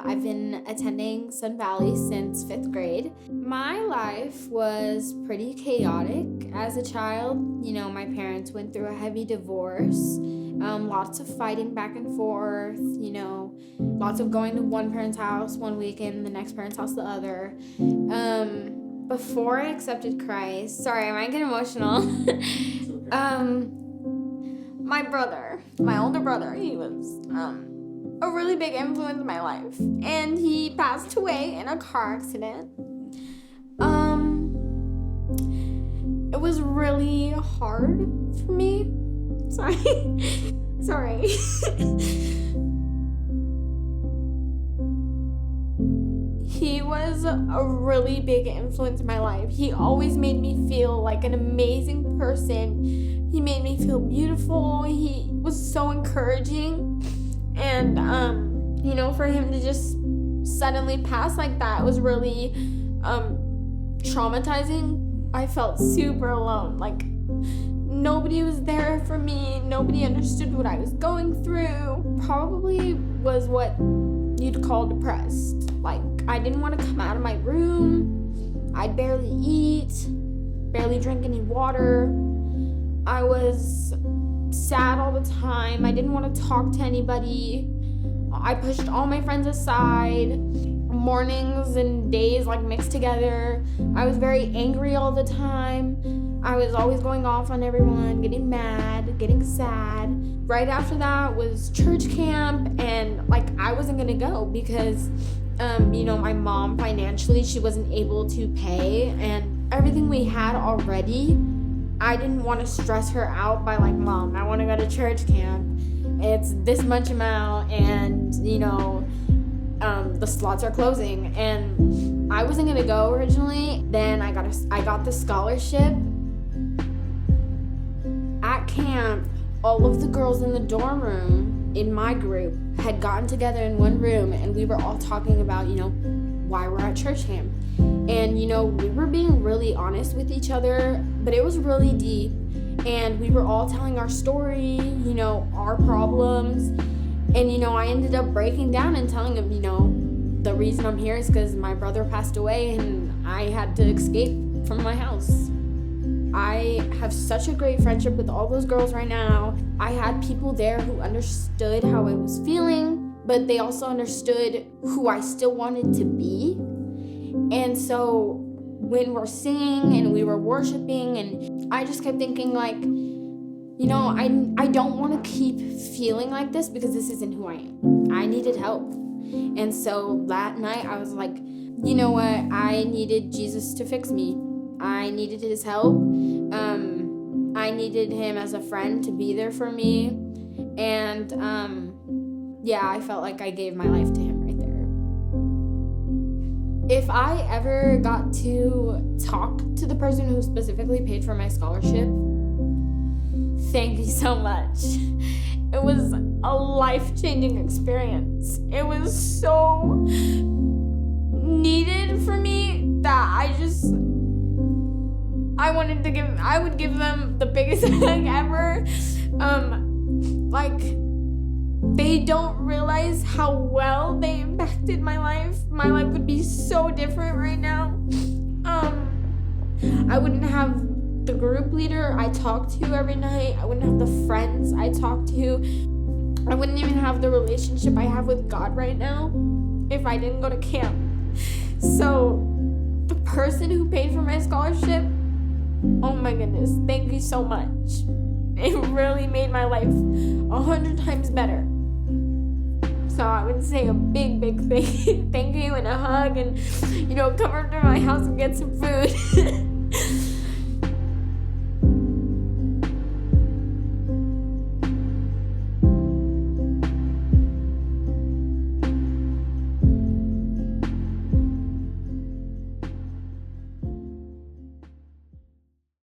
I've been attending Sun Valley since 5th grade. My life was pretty chaotic as a child. My parents went through a heavy divorce, lots of fighting back and forth, lots of going to one parent's house one weekend, the next parent's house the other. Before I accepted Christ, sorry, I might get emotional. My older brother, he was a really big influence in my life, and he passed away in a car accident. It was really hard for me. Sorry. He was a really big influence in my life. He always made me feel like an amazing person. He made me feel beautiful. He was so encouraging. And, for him to just suddenly pass like that was really traumatizing. I felt super alone. Like, nobody was there for me. Nobody understood what I was going through. Probably was what you'd call depressed. Like, I didn't want to come out of my room. I'd barely eat, barely drink any water. I was sad all the time. I didn't want to talk to anybody. I pushed all my friends aside. Mornings and days mixed together. I was very angry all the time. I was always going off on everyone, getting mad, getting sad. Right after that was church camp, and I wasn't gonna go because my mom financially, she wasn't able to pay, and everything we had already, I didn't want to stress her out by Mom, I want to go to church camp. It's this much amount, and the slots are closing, and I wasn't gonna go originally. Then I got the scholarship. At camp, all of the girls in the dorm room in my group had gotten together in one room, and we were all talking about why we're at church camp. And we were being really honest with each other, but it was really deep, and we were all telling our story, our problems. And I ended up breaking down and telling him, the reason I'm here is because my brother passed away and I had to escape from my house. I have such a great friendship with all those girls right now. I had people there who understood how I was feeling, but they also understood who I still wanted to be. And so when we're singing and we were worshiping, and I just kept thinking I don't want to keep feeling like this because this isn't who I am. I needed help. And so that night I was like, you know what? I needed Jesus to fix me. I needed his help. I needed him as a friend to be there for me. And I felt like I gave my life to him right there. If I ever got to talk to the person who specifically paid for my scholarship, thank you so much. It was a life-changing experience. It was so needed for me that I would give them the biggest hug ever. They don't realize how well they impacted my life. My life would be so different right now. I wouldn't have the group leader I talk to every night. I wouldn't have the friends I talk to. I wouldn't even have the relationship I have with God right now if I didn't go to camp. So the person who paid for my scholarship, oh my goodness, thank you so much. It really made my life 100 times better. So I would say a big thank you and a hug, and come over to my house and get some food.